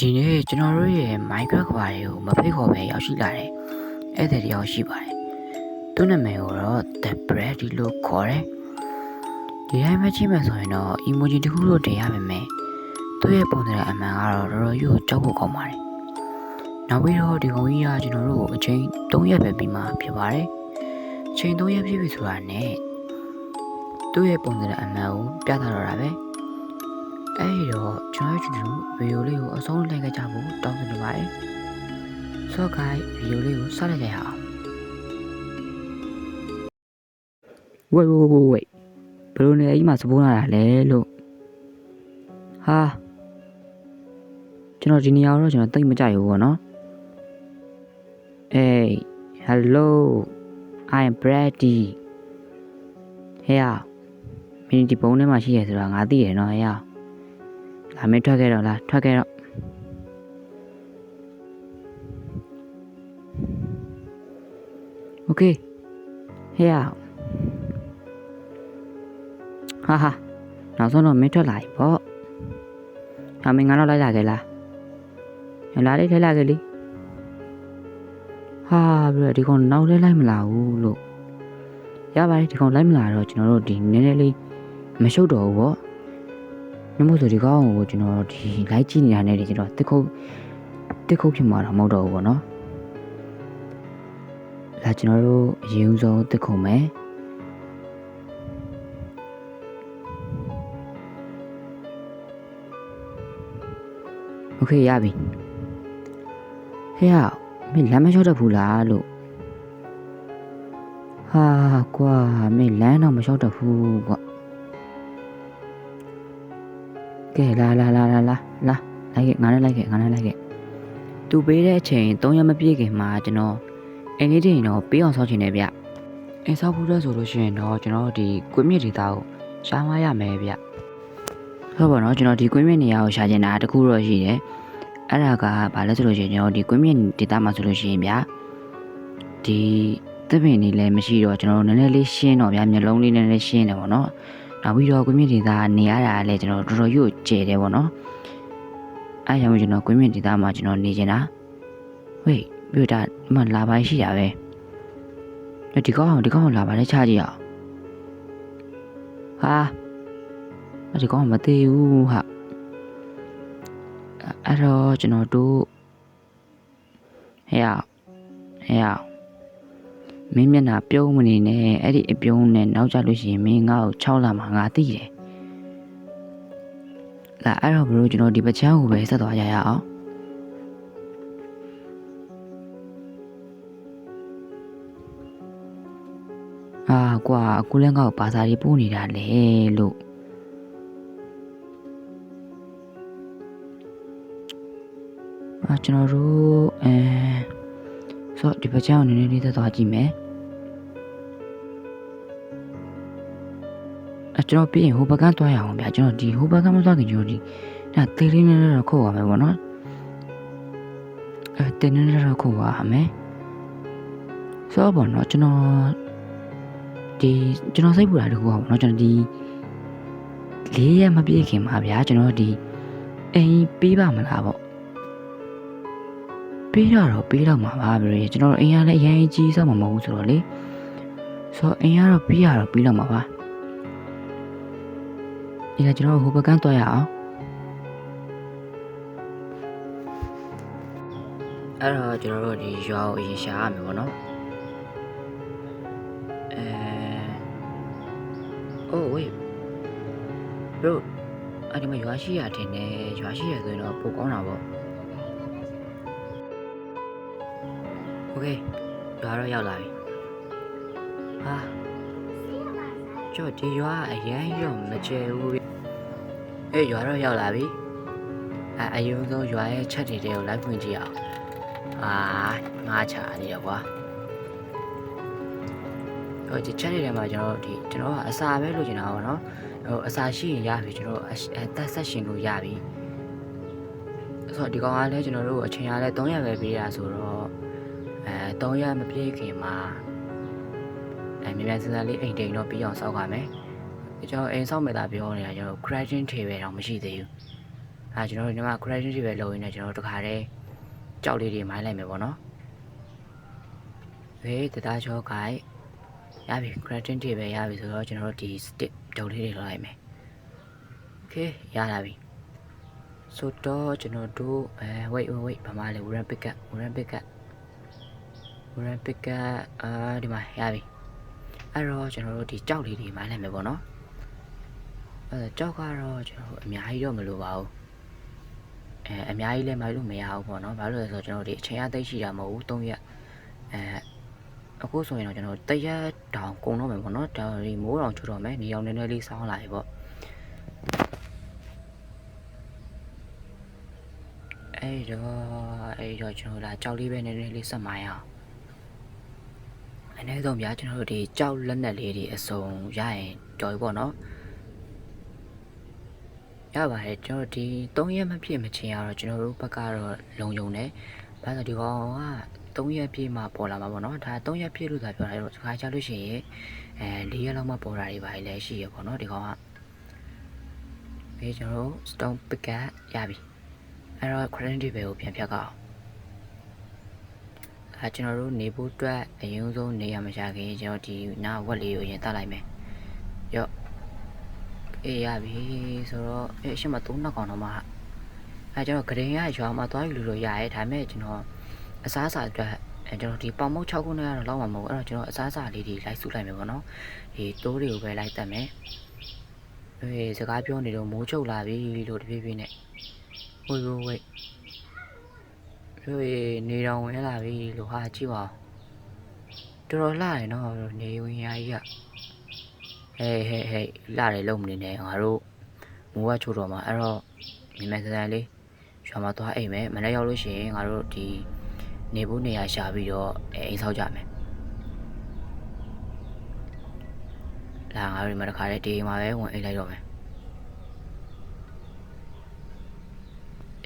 ဒီနေ့ကျွန်တော်တို့ရဲ့ Minecraft ကဘာတွေကိုမဖိတ်ခေါ်ပဲရောက်ရှိလာတယ်။အဲ့ဒါတယောက်ရှိပါတယ်။သူ့နာမည်ကိုတော့ The Brady လို့ခေါ်တယ်။ဒီတိုင်းပဲချိန်မှဆိုရင်တော့ emoji တစ်ခုတော့တင်ရပါမယ်။သူ့ရဲ့ပုံစံအမှန်ကတော့တော်တော်ကြီးကိုကြောက်ဖို့ကောင်းပါတယ်။နောက်ပြီးတော့ဒီကောင်ကြီးကကျွန်တော်တို့ကိုအချိန်3ရက်ပဲပြီးမှဖြစ်ပါတယ်။အချိန်3ရက်ပြည့်ပြီဆိုတာနဲ့သူ့ရဲ့ပုံစံအမှန်ကိုပြသတော့တာပဲ။အဲ့တော့ကျွန်တော်ဗီဒီယိုလေးကိုအဆုံးလိုက်ကြဖို့တောင်းဆိုနေပါတယ်။ So guys ဗီဒီယိုလေးကိုစလိုက်ကြရအောင်။ wait ဘယ်လိုနေအိမ်မှာစပိုးလာတာလဲလို့ဟာကျွန်တော်ဒီနေရာတော့ကျွန်တော်သိမကြရဘူးပေါ့နော်။ Hey hello I am Brady ဟဲ့မင်းဒီပုံထဲမှာရှိရဆိုတာငါသိတယ်နော်ဟဲ့လာမင်းထွက်ခဲ့တော့လားထွက်ခဲ့တော့ Okay ဟဲ့ဟာနောက်ဆုံးတော့မင်းထွက်လာပြီပေါ့ဟာမင်းငါတော့လိုက်လာခဲ့လားလာလေးလိုက်လာခဲ့လေဟာပြီးတော့ဒီကောင်နောက်လဲလိုက်မလာဘူးလို့ရပါတယ်ဒီကောင်လိုက်မလာတော့ကျွန်တော်တို့ဒီနည်းနည်းလေးမရှုပ်တော့ဘူးပေါ့နမို့ဆိုဒီကောင်ကိုကျွန်တော်ဒီလိုက်ကြည့်နေတာနဲ့ကျွန်တော်တစ်ခုတ်ဖြစ်မှာတော့မဟုတ်တော့ဘူးပေါ့နော်လာကျွန်တော်တို့အရင်ဆုံးတစ်ခုမယ်โอเคရပြီဟဲ့မင်းလမ်းမလျှောက်တတ်ဘူးလားလို့ဟာကွာမင်းလမ်းတော့မလျှောက်တတ်ဘူးကွာကဲလာလိုက်ခဲ့ငါနဲ့လိုက်ခဲ့သူပေးတဲ့အချိန်3ရက်မပြည့်ခင်မှာကျွန်တော်အိမ်လေးတင်တော့ပေးအောင်ဆောက်ချင်တယ်ဗျအိမ်ဆောက်ဖို့တော့ဆိုလို့ရှိရင်တော့ကျွန်တော်ဒီကွင်းမြစ်ဒေတာကိုရှားမရမယ်ဗျဟုတ်ပါတော့ကျွန်တော်ဒီကွင်းမြစ်နေရာကိုရှာချင်တာတခုတော့ရှိတယ်အဲ့ဒါကဘာလဲဆိုလို့ရှိရင်ကျွန်တော်ဒီကွင်းမြစ်ဒေတာမှာဆိုလို့ရှိရင်ဗျဒီသစ်ပင်တွေလည်းမရှိတော့ကျွန်တော်နည်းနည်းလေးရှင်းတော့ဗျမျက်လုံးလေးနည်းနည်းရှင်းတယ်ပေါ့နော်နောက်ပြီးတော့ကွင်းမြင့်ဒေသနေရတာလည်းကျွန်တော်တော်တော်ရွတ်ကျဲတယ်ပေါ့နော်အဲကြောင့်ကျွန်တော်ကွင်းမြင့်ဒေသမှာကျွန်တော်နေနေတာဝေးပြီးတော့ဒီမှာလာပိုင်းရှိတာပဲဒီကောင်လာပါလေချကြည့်အောင်ဟာဒီကောင်မသေးဘူးဟာအဲ့တော့ကျွန်တော်တို့ဟဲ့မင်းမျက်နှာပြုံးမနေနဲ့အဲ့ဒီအပြုံးနဲ့နောက်ကျလို့ရှိရင်မင်းငါ့ကို6လမှာငါသိတယ်လာအဲ့တော့ဘလို့ကျွန်တော်ဒီပချမ်းကိုပဲဆက်သွားကြရအောင်ကွာအခုလည်းငါ့ကိုဘာသာတွေပို့နေတာလေလို့ကျွန်တော်တို့ဆိုတော့ဒီပချမ်းကိုနည်းနည်းလေးသက်သွားကြည့်မယ်ကျွန်တော်ပြီးရင်ဟိုဘက်ကသွားရအောင်ဗျာကျွန်တော်ဒီဟိုဘက်ကမသွားခင်ကျွန်တော်ဒီဒါတေးလေးနဲ့တော့ခုတ်ပါမယ်ပေါ့နော်တင်းနေတော့ခုတ်ပါမယ်ဆိုတော့ပေါ့နော်ကျွန်တော်စိတ်ပူတာတခုပါပေါ့နော်ကျွန်တော်ဒီ4ရက်မပြည့်ခင်ပါဗျာကျွန်တော်ဒီအိမ်ပေးပါမလားပေါ့ပေးတော့မှာပါဗျာကျွန်တော်အိမ်ကလည်းအရင်ကြီးစောက်မှာမဟုတ်ဘူးဆိုတော့လေဆိုတော့အိမ်ကတော့ပေးတော့မှာပါဒီကကျွန်တော်ဟိုဘက်ကန်းသွားရအောင်အဲ့တော့ကျွန်တော်တို့ဒီရွာကိုအရင်ရှာရမယ်ပေါ့နော်wait bro အဲ့ဒီမှာရွာရှိရတင်တယ်ရွာရှိရဆိုရင်တော့ပိုကောင်းတာပေါ့ okay ရွာတော့ရောက်လာပြီကျော်ဒီရွာအရင်ရောမကျဲဘူးရွာတော့ရောက်လာပြီအယုံဆုံးရွာရဲ့ချက်တွေကိုလိုက်ဖွင့်ကြည့်အောင်ငါချာနေရကွာဒီချက်တွေထဲမှာကျွန်တော်ကအစာပဲလိုချင်တာပေါ့နော်အစာရှိရင်ရပြီကျွန်တော်တက်ဆက်ရှင်လို့ရပြီဆိုတော့ဒီကောင်ကလည်းကျွန်တော်တို့အချိန်ရလဲ3ရက်ပဲပေးတာဆိုတော့3ရက်မပြည့်ခင်မှာမြန်စစလေးအိမ်တိန်တော့ပြီးအောင်စောက်ပါမယ်ကျွန်တော်အိမ်ဆောက်မဲ့တာပြောနေတာကျွန်တော် crashing table တော့မရှိသေးဘူး ကျွန်တော်တို့ဒီမှာ correction တွေပဲလုပ်ရင်းနဲ့ကျွန်တော်တို့တခါတည်းကြောက်လေးတွေမိုင်းလိုက်မယ်ပေါ့နော်ဟေးတသားချောခိုင်ရပြီ correction တွေပဲရပြီဆိုတော့ကျွန်တော်တို့ဒီ stick ဒုတ်လေးတွေလောက်လိုက်မယ် okay ရလာပြီဆိုတော့ကျွန်တော်တို့wait ဘာမှလဲ run pick up ဒီမှာရပြီအဲ့တော့ကျွန်တော်တို့ဒီကြောက်လေးတွေမိုင်းလိုက်မယ်ပေါ့နော်ကြောက်ကတော့ကျွန်တော်အများကြီးတော့မလိုပါဘူးအများကြီးလည်းမိုင်းလို့မရဘူးပေါ့နော်ဘာလို့လဲဆိုတော့ကျွန်တော်ဒီအချိန်အသိရှိတာမဟုတ်ဘူး3ရက်အခုဆိုရင်တော့ကျွန်တော်တရက်တောင်ကုန်တော့မယ်ပေါ့နော်ဒါဒီမိုးတောင်ချွတ်တော့မယ်နေအောင်နည်းနည်းလေးစောင်းလာပြီပေါ့အဲ့တော့ကျွန်တော်လာကြောက်လေးပဲနည်းနည်းလေးဆက်မိုင်းအောင်အနည်းဆုံးဗျာကျွန်တော်တို့ဒီကြောက်လက်နက်လေးတွေအစုံရရင်တော်ပြီပေါ့နော်ရပါတယ်ကျွန်တော်ဒီ3ရက်မပြည့်မချင်းရတော့ကျွန်တော်တို့ဘက်ကတော့လုံနေဘာလို့ဒီကောင်က3ရက်ပြည့်မှပေါ်လာမှာပေါ့နော်ဒါ3ရက်ပြည့်လို့သာပြောတာတော့ခါချလို့ရှိရင်4ရက်လောက်မှပေါ်တာတွေပါလေရှိရပေါ့နော်ဒီကောင်ကကျွန်တော်တို့ stone pick ရပြီအဲ့တော့ current တွေပဲကိုပြန်ဖြတ်ကြအောင်ကျွန်တော်တို့နေဖို့အတွက်အရင်ဆုံးနေရမရှာခင်ကျွန်တော်ဒီနာဝက်လေးကိုရင်တတ်လိုက်မယ်ရော့အေးရပြီဆိုတော့ရှင်းမ3နှစ်ကောင်တော့မှကျွန်တော်ဂရင်ရရွာမှာသွားယူလို့ရရဲဒါပေမဲ့ကျွန်တော်အစားအစာအတွက်ကျွန်တော်ဒီပေါင်မုတ်6ခုနဲ့ကတော့လောက်မှာမဟုတ်အဲ့တော့ကျွန်တော်အစားအစာလေးတွေလိုက်စုလိုက်မယ်ပေါ့နော်ဒီတိုးတွေကိုပဲလိုက်တက်မယ်စကားပြောနေတော့မိုးချုပ်လာပြီလို့တပြေးပြေးနဲ့ဝိနေတော်ဝင်လာပြီလို့ဟာကြည့်ပါတော်တော်လှတယ်နော်နေဝင်ရာကြီးကဟေးလှတယ်လုံးမနေနဲ့ငါတို့မိုးကချိုးတော့မှာအဲ့တော့မြင်စမ်းလေးရွာမှာသွားအိမ်မယ်မနေ့ရောက်လို့ရှိရင်ငါတို့ဒီနေဖို့နေရာရှာပြီးတော့အိမ်ဆောက်ကြမယ်လာငါတို့ဒီမှာတခါတည်းဒီမှာပဲဝင်အိမ်လိုက်တော့မယ်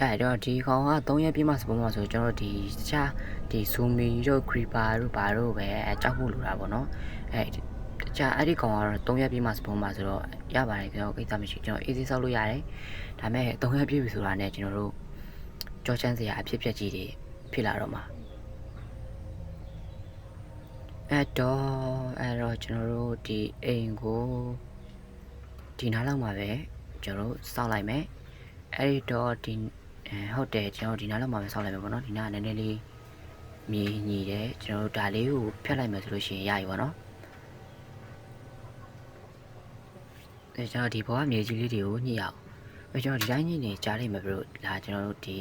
အဲ့တော့ဒီကောင်က3ရက်ပြည့်မှစပုံးမှာဆိုကျွန်တော်ဒီတခြားဒီဇူမီတို့ creeper တို့ဘာတို့ပဲကြောက်ဖို့လိုတာပေါ့နော်တခြားအဲ့ဒီကောင်ကတော့3ရက်ပြည့်မှစပုံးမှာဆိုတော့ရပါတယ်ကျွန်တော်ကိစ္စမရှိကျွန်တော် easy ဆောက်လို့ရတယ်ဒါပေမဲ့3ရက်ပြည့်ပြီဆိုတာနဲ့ကျွန်တော်တို့ကြောချမ်းစရာအဖြစ်ပြက်ကြီးတွေဖြစ်လာတော့မှာအဲ့တော့ကျွန်တော်တို့ဒီအိမ်ကိုဒီနားလောက်မှာပဲကျွန်တော်တို့စောင့်လိုက်မယ်အဲ့တော့ဒီဟုတ်တယ်ကျွန်တော်ဒီနားလောက်မှာပဲစောင့်လိုက်မယ်ပေါ့နော်ဒီနားနည်းနည်းလေးမြေညီတယ်ကျွန်တော်တို့ဒါလေးကိုဖြတ်လိုက်မယ်ဆိုလို့ရှိရင်ရပြီပေါ့နော်ကျွန်တော်ဒီဘောကမြေကြီးလေးတွေကိုညှိအောင်ကျွန်တော်ဒီတိုင်းညှိနေကြားလိုက်မယ်ဘလို့ဒါကျွန်တော်တို့ဒီ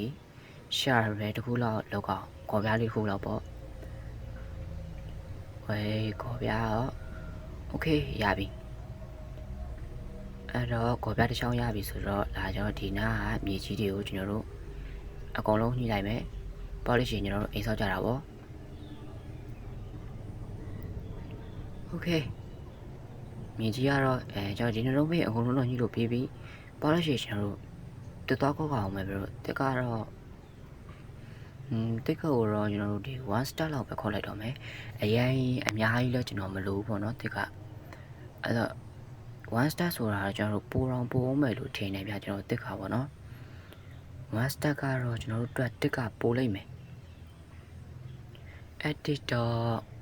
share ပဲတစ်ခုလောက်လောက်အောင်ခေါ်ပြားလေးတစ်ခုလောက်ပေါ့ခေါ်ပြားတော့ okay ရပြီအဲ့တော့ခေါ်ပြားတစ်ချောင်းရပြီဆိုတော့ဒါကျွန်တော်ဒီနားကမြေကြီးတွေကိုကျွန်တော်တို့အကုန်လုံးညှိလိုက်မယ်ပေါ့လို့ရှိရင်ကျွန်တော်တို့အိမ်ဆောက်ကြတာပေါ့ okay မြေကြီးကတော့ကျွန်တော်ဒီနှလုံးပေးအကုန်လုံးတော့ညှိလို့ပြီးပြီပေါ့လို့ရှိရင်ကျွန်တော်တို့တက်သွားကောက်အောင်မယ်ဘယ်လိုတက်ကတော့တက်ကိုတော့ကျွန်တော်တို့ဒီ1 star လောက်ပဲခေါ်လိုက်တော့မယ်အရင်အများကြီးလည်းကျွန်တော်မလိုဘူးပေါ့နော်တက်ကအဲ့တော့1 star ဆိုတာကျွန်တော်တို့ပိုအောင်မယ်လို့ထင်နေပြကျွန်တော်တက်ခါပေါ့နော်1 star ကတော့ကျွန်တော်တို့တက်ပိုလိုက်မယ်edit တော့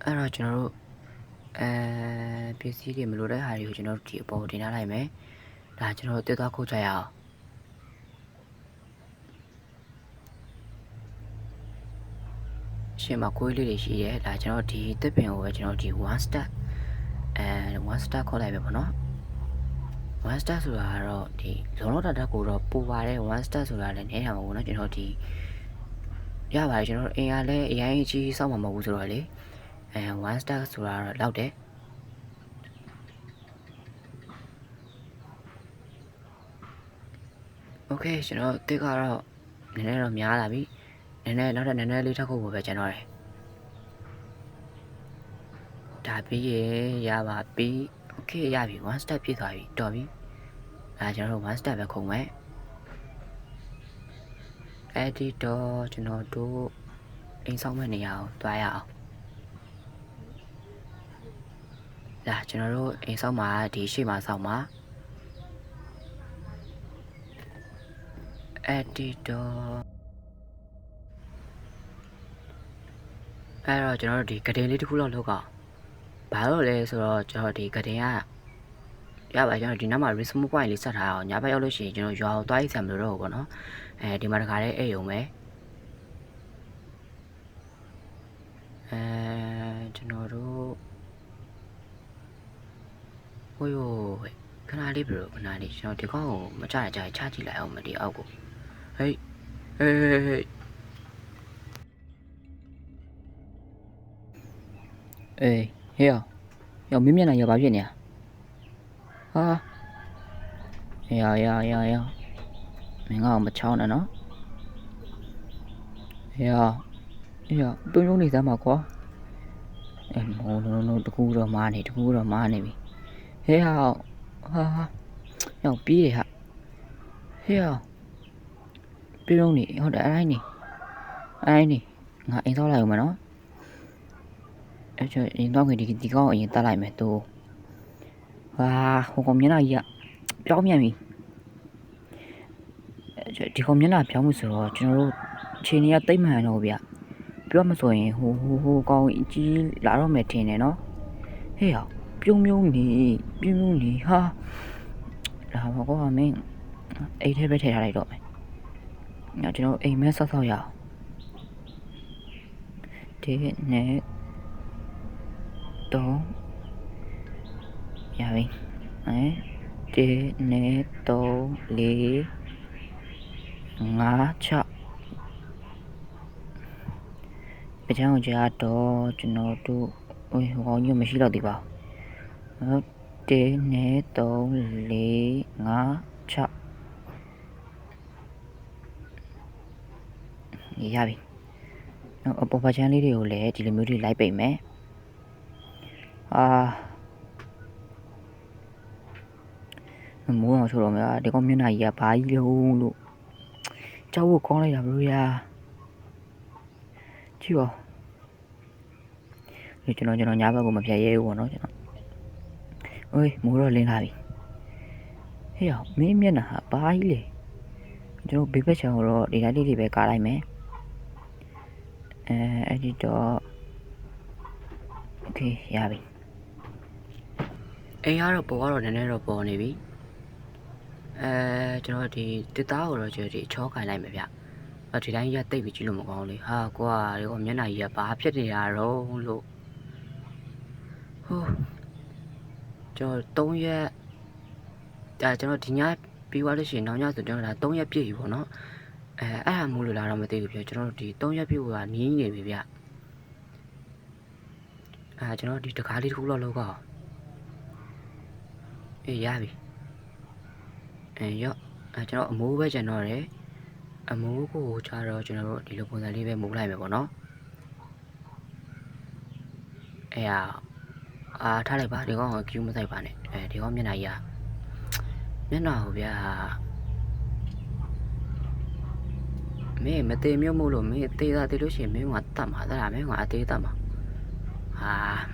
အဲ့တော့ကျွန်တော်တို့ပစ္စည်းတွေမလိုတဲ့ဟာတွေကိုကျွန်တော်တို့ဒီအပေါ်တင်ထားလိုက်မယ်ဒါကျွန်တော်တို့တက်သွားခုတ်ကြရအောင်ရှင်းမှာကိုယ်လေးတွေရှိရဲဒါကျွန်တော်ဒီတစ်ပင်ကိုပဲကျွန်တော်ဒီ1 star 1 star ခေါ်လိုက်ပဲပေါ့နော်1 star ဆိုတာကတော့ဒီလုံးလုံးတက်ကိုတော့ပူပါတယ်1 star ဆိုတာလည်းနေတာမဟုတ်ဘူးเนาะကျွန်တော်ဒီရပါတယ်ကျွန်တော်အင်အားလည်းအရင်ကြီးစောက်မှာမဟုတ်ဘူးဆိုတော့လေ1 star ဆိုတာတော့လောက်တယ်โอเคကျွန်တော်တက်ကတော့နည်းနည်းတော့များလာပြီနည်းနည်းနောက်ထပ်နည်းနည်းလေးထပ်ခုဖို့ပဲကျွန်တော်တယ်ဒါပြီးရပါပြီโอเคရပြီ1 step ပြည့်သွားပြီတော်ပြီကျွန်တော်တို့1 step ပဲခုံမယ်အဲ့ဒီတော့ကျွန်တော်တို့အိမ်ဆောင်မဲ့နေရာကိုတွားရအောင်လာကျွန်တော်တို့အိမ်ဆောင်မှာဒီရှေ့မှာဆောင်မှာ editor အဲ့တော့ကျွန်တော်တို့ဒီကတင်လေးတစ်ခုလောက်လောက်ကဘာလို့လဲဆိုတော့ကျွန်တော်ဒီကတင်ကရပါကျွန်တော်ဒီနောက်မှာ resume point လေးဆက်ထားအောင်ညဘက်ရောက်လို့ရှိရင်ကျွန်တော်ရွာကိုသွားရေးဆံမလို့တော့ဘူးပေါ့နော်ဒီမှာတခါလေးအဲ့ရုံပဲကျွန်တော်တို့ဟိုးခဏလေးဘယ်လိုခဏလေးကျွန်တော်ဒီကောင်ကိုမကြရကြချကြည့်လိုက်အောင်မဒီအောက်ကိုဟေးအေးဟေးရောက်မင်းမျက်နှာရပါဖြစ်နေဟာရမင်းကမချောင်းနဲ့နော်ဟေးတုံးနေစမ်းပါကွာမိုးလုံးတကူတော့မားနေပြီဟေးရောက်ပြေးတယ်ဟာဟေးပြေးလုံးနေဟုတ်တယ်အဲ့နေငါအိမ်ဆောက်လိုက်ဦးမယ်နော်အဲ့ကျရင်တော့ဒီကောင်းအရင်တက်လိုက်မယ်သူဟာဟိုကောင်မျက်နှာကြီးကပြောင်းမြန်ပြီဒီကောင်မျက်နှာပြောင်းမှုဆိုတော့ကျွန်တော်တို့ခြေနေရတိတ်မှန်တော့ဗျပြောမဆိုရင်ဟိုကောင်ကြီးလာတော့မယ်ထင်တယ်နော်ဟေးပြုံးနေဟာလာပါကွာမင်းအိတ်ထဲပဲထည့်ထားလိုက်တော့မယ်ညကျွန်တော်အိမ်မဲဆောက်ရအောင်ဒီနဲ့တော့ရပြီဒီနဲ့တော့4 5 6အချောင်းကြားတော့ကျွန်တော်တို့ဟိုကောင်ကြီးမရှိတော့သေးပါဟုတ်ဒီနဲ့တော့4 5 6ရပြီအပေါ်ပါချမ်းလေးတွေကိုလည်းဒီလိုမျိုးတွေလိုက်ပိတ်မယ်မိုးအောင်ဆိုတော့များဒီကောင်မျက်နှာကြီးကဘာကြီးလုံးလို့ကြောက်ဖို့ကောင်းလိုက်တာဘလို့ရာကြည့်ပါကျွန်တော်ညဘက်ကိုမပြတ်ရဲဘူးပေါ့နော်ကျွန်တော်မိုးတော့လင်းလာပြီဟေးမင်းမျက်နှာဟာဘာကြီးလဲကျွန်တော်ဘေးဘက်ချောင်းတော့ဒီတိုင်းလေးတွေပဲကားလိုက်မယ်အဲ့ဒီတော့โอเคရပြီအိမ်ကတော့ပေါ်ကတော့နည်းနည်းတော့ပေါ်နေပြီကျွန်တော်ဒီတစ်သားကိုတော့ကျွန်တော်ဒီချောခိုင်းလိုက်မယ်ဗျဒီတိုင်းရက်တိတ်ပြီးကြည့်လို့မကောင်းလေဟာကွာဒီကမျက်နှာကြီးကဘာဖြစ်နေရတော့လို့ကျွန်တော်3ရက်ကျွန်တော်ဒီညပြီးသွားလို့ရှိရင်နောက်ညဆိုကျွန်တော်ဒါ3ရက်ပြည့်ပြီပေါ့နော်အဲ့ဒါမို့လို့လာတော့မသိဘူးဗျကျွန်တော်ဒီ3ရက်ပြည့်ကနီးနေပြီဗျကျွန်တော်ဒီတကားလေးတစ်ခုလောက်လောက်ကရပြီကျွန်တော်အမိုးပဲကျန်တော့တယ်အမိုးကိုချတော့ကျွန်တော်တို့ဒီလိုပုံစံလေးပဲမိုးလိုက်မယ်ပေါ့နော်ထားလိုက်ပါဒီကောင်ကကျူးမဆိုင်ပါနဲ့ဒီကောင်မျက်နှာကြီးမျက်နှာဟိုဗျာမင်းမသေးမျိုးမို့လို့မင်းအသေးသားသေးလို့ရှိရင်မင်းကတတ်မှာသလားမင်းကအသေးတတ်မှာ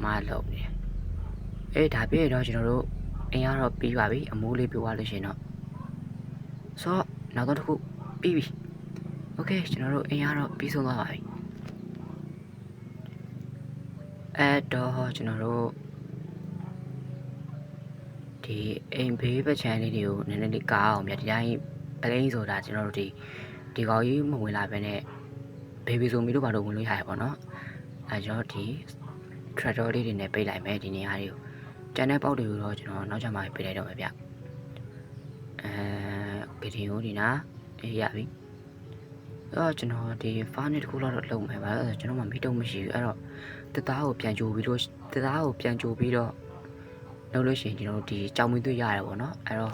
မလုပ်နေဒါပြည့်တော့ကျွန်တော်တို့အိမ်ကတော့ပြီးပါပြီအမိုးလေးပြသွားလို့ရှိရင်တော့ဆိုတော့နောက်တော့တစ်ခုပြီးပြီโอเคကျွန်တော်တို့အိမ်ကတော့ပြီးဆုံးသွားပါပြီတော့ကျွန်တော်တို့ဒီအိမ်ဘေးဘက်ချမ်းလေးတွေကိုနည်းနည်းလေးကားအောင်မြတ်ဒီတိုင်းပလိန်းဆိုတာကျွန်တော်တို့ဒီကောင်ကြီးမဝင်လာပဲနဲ့ဘေဘီဆိုမီတို့ဘာလို့ဝင်လို့ရရပါတော့ကျွန်တော်ဒီ tractor လေးတွေနဲ့ပိတ်လိုက်မယ်ဒီနေရာတွေကိုကျန်တဲ့ပေါက်တွေကိုတော့ကျွန်တော်နောက်ကျမှပိတ်လိုက်တော့မယ်ဗျဂဒီဟိုဒီနာရပြီကျွန်တော်ဒီ file နဲ့တခုလောက်တော့လုပ်မယ်ပါကျွန်တော်မှမိတုံးမရှိဘူးအဲ့တော့တစ်သားကိုပြန်ကြိုပြီးတော့လုပ်လို့ရှိရင်ကျွန်တော်ဒီကြောင်မင်းသွေးရတယ်ပေါ့နော်အဲ့တော့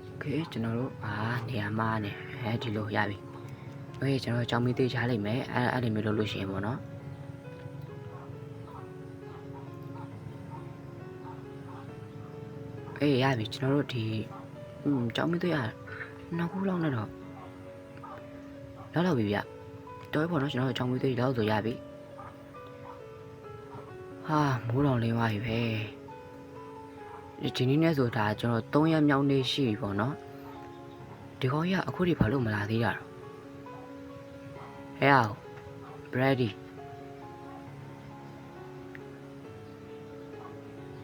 โอเคကျွန်တော်တို့နေရာမှာနေဒီလိုရပြီโอเคကျွန်တော်ကြောင်မင်းသွေးချလိုက်မယ်အဲ့ဒီမျိုးလုပ်လို့ရှိရင်ပေါ့နော်ရပြီကျွန်တော်တို့ဒီကြောင်မင်းသွေးနောက်ခုလောက်နဲ့တော့လောက်ပြီဗျတော်ပြီပေါ့နော်ကျွန်တော်ကြောင်မင်းသွေးလောက်ဆိုရပြီမိုးတော်လေးသွားပြီပဲ ဒီနေ့နဲ့ဆိုတာကျွန်တော်3ရက်မြောက်နေ့ရှိပြီပေါ့နော်ဒီကောင်ကြီးကအခုထိဘာလို့မလာသေးတာတော့ဟဲ့အောင် Brady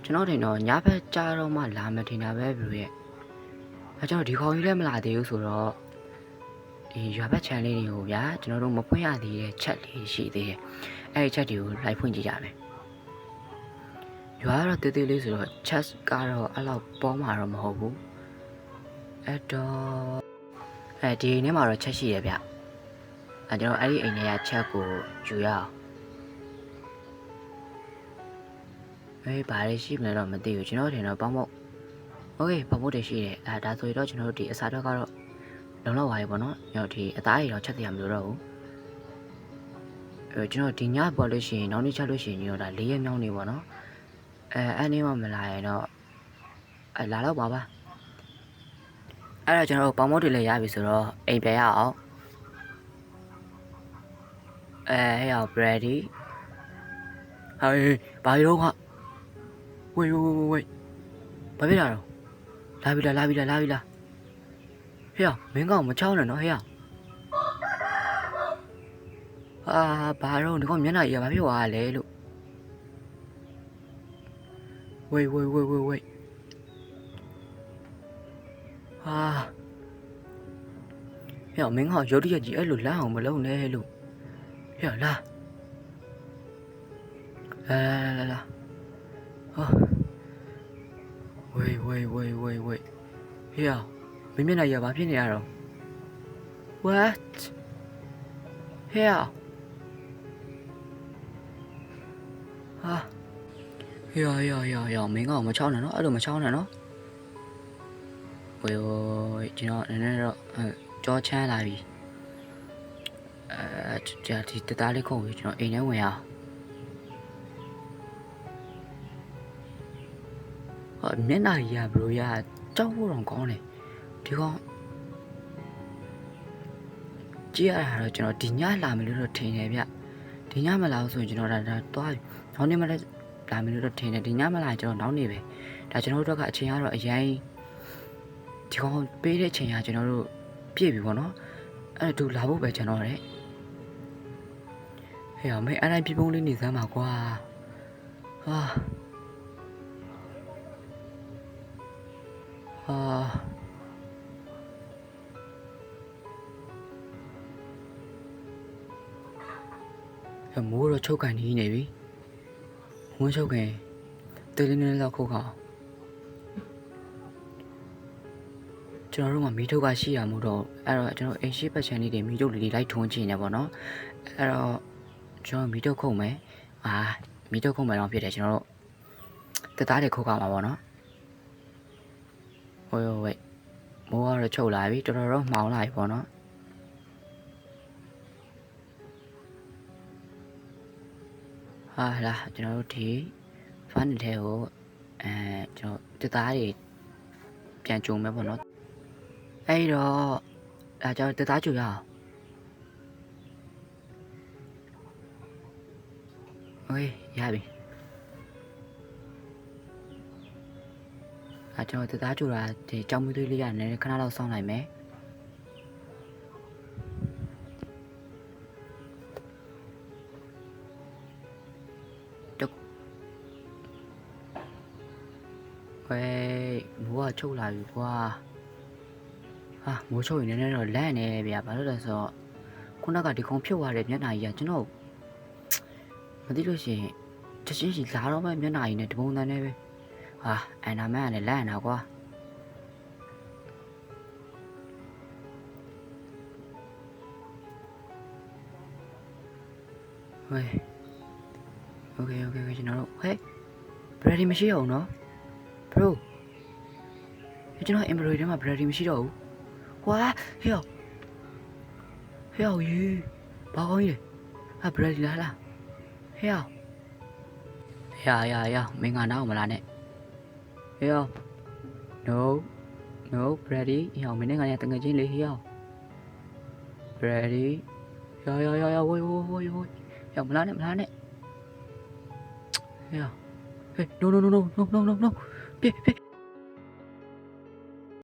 ကျွန်တော်တင်တော့ညဘက်ကြာတော့မှလာမထင်တာပဲဘယ်လိုရဲ့အဲကျွန်တော်ဒီကောင်ကြီးလည်းမလာသေးဘူးဆိုတော့ဒီရွာဘက်ချန်လေးတွေကိုဗျာကျွန်တော်တို့မဖွင့်ရသေးတဲ့ချက်လေးရှိသေးတယ်အဲဒီချက်တွေကိုလိုက်ဖွင့်ကြည့်ကြမယ်ရွာကတော့တေးသေးလေးဆိုတော့ chess ကတော့အဲ့လောက်ပေါမှာတော့မဟုတ်ဘူးအဲ့တော့ဒီအိမ်ထဲမှာတော့ချက်ရှိရဗျကျွန်တော်အဲ့ဒီအိမ်ထဲကချက်ကိုယူရအောင်ဘာလဲရှိမလဲတော့မသိဘူးကျွန်တော်ထင်တော့ပေါင်းမို့โอเคပေါင်းမို့တရှိတယ်ဒါဆိုရင်တော့ကျွန်တော်တို့ဒီအစားတော့ကတော့လုံလောက်ပါပြီပေါ့နော်ကျွန်တော်ဒီအသားကြီးတော့ချက်တရမလို့တော့ဘူးကျွန်တော်ဒီညပေါ်လို့ရှိရင်နောက်နေ့ချက်လို့ရှိရင်ကျွန်တော်ဒါ4ရက်မြောက်နေပေါ့နော်အဲ့နေ့မှမလာရင်တော့လာတော့ပါအဲ့တော့ကျွန်တော်ပေါင်းမို့တွေလည်းရပြီဆိုတော့အိမ်ပြန်ရအောင်ဟဲ့အောင် Brady ဟေးဘာလို့ခဝေးဘာဖြစ်လာတော့လာပြီလားဟေ့အောင်မင်းကောင်မချောင်းနဲ့နော်ဟေ့အောင်ဘာတော့ဒီကောင်မျက်နှာကြီးကဘာဖြစ်သွားလဲလို့ဝေးဟေးအောင်မင်းကောင်ရုတ်တရက်ကြီးအဲ့လိုလမ်းအောင်မလုံးနဲ့လို့ဟေ့အောင်လာဝေးဟေ့အောင်မင်းမျက်နှာကြီးကဘာဖြစ်နေရတော့ What ဟေ့အောင်ဟေ့မင်းကောင်မချောင်းနဲ့နော်အဲ့လိုမချောင်းနဲ့နော်ဝေးကျွန်တော်နည်းနည်းတော့ကြောချမ်းလာပြီဒီတသားလေးခုတ်ပြီးကျွန်တော်အိမ်ထဲဝင်အောင်မျက်နှာကြီးကဘလို့ရကြောက်ဖို့တော့ကောင်းတယ်ဒီကောင်ကြည့်ရတာတော့ကျွန်တော်ဒီညလာမယ်လို့တော့ထင်တယ်ဗျဒီညမလာဘူးဆိုရင်ကျွန်တော်ဒါသွားပြီနောက်နေ့မှလည်းလာမယ်လို့တော့ထင်တယ်ဒီညမလာရင်ကျွန်တော်နောက်နေ့ပဲဒါကျွန်တော်တို့ကအချိန်ကတော့အရင်ဒီကောင်ပေးတဲ့အချိန်ကကျွန်တော်တို့ပြည့်ပြီပေါ့နော်အဲ့ဒါသူလာဖို့ပဲကျွန်တော်ရတယ်ဟဲ့မင်းအဲ့တိုင်းပြပုံးလေးနေစမ်းပါကွာမိုးတော့ချုပ်ကန်နေပြီမိုးချုပ်ကန်တေးလေးနဲ့လောက်ခုတ်ကောင်ကျွန်တော်တို့ကမီးထုတ်ကရှိရမို့တော့အဲ့တော့ကျွန်တော်အိမ်ရှိပတ်ချန်လေးတွေမီးထုတ်လေးလိုက်ထွန်းချင်နေပေါ့နော်အဲ့တော့ကျွန်တော်မီးထုတ်ခုတ်မယ်မီးထုတ်ခုတ်မယ်တော့ဖြစ်တယ်ကျွန်တော်တို့တသားတွေခုတ်ကမှာပေါ့နော်ဝေးမိုးကတော့ချုပ်လာပြီတော်တော်တော့မှောင်လာပြီပေါ့နော်လာကျွန်တော်တို့ဒီဖန်တဲ့ကိုကျွန်တော်တသားတွေပြန်ကြုံမယ်ပေါ့နော်အဲ့တော့ကျွန်တော်တသားကြုံရအောင်โอเคရပြီကျွန်တော်တသားကြုံတာဒီကြောင်မွေးလေးရတယ်ခဏလောက်စောင့်လိုက်မယ်မိုးကချုပ်လာပြီကွာမိုးချုပ်ရင်လည်းတော့လန့်နေဗျာဘာလို့လဲဆိုတော့ခုနကဒီကောင်ဖြုတ်ရတဲ့မျက်နှာကြီးကကျွန်တော်မသိလို့ရှိရင်တချင်းစီလာတော့မှမျက်နှာကြီးနဲ့ဒီပုံစံနဲ့ပဲအန်နာမန်ကလည်းလန့်နေတာကွာโอเคကျွန်တော်တို့Brady မရှိအောင်နော်bro ကျွန်တော် embroidery ထဲမှာ Brady မရှိတော့ဘူးဟေးရေဘာကောင်းကြီးလဲBrady လားဟေးမင်းကနားအောင်မလားနဲ့ဟေးno Brady မင်းနဲ့ငါနဲ့တငယ်ချင်းလေဟေးBrady ဝေးမလားနဲ့ဟေးno ပြေ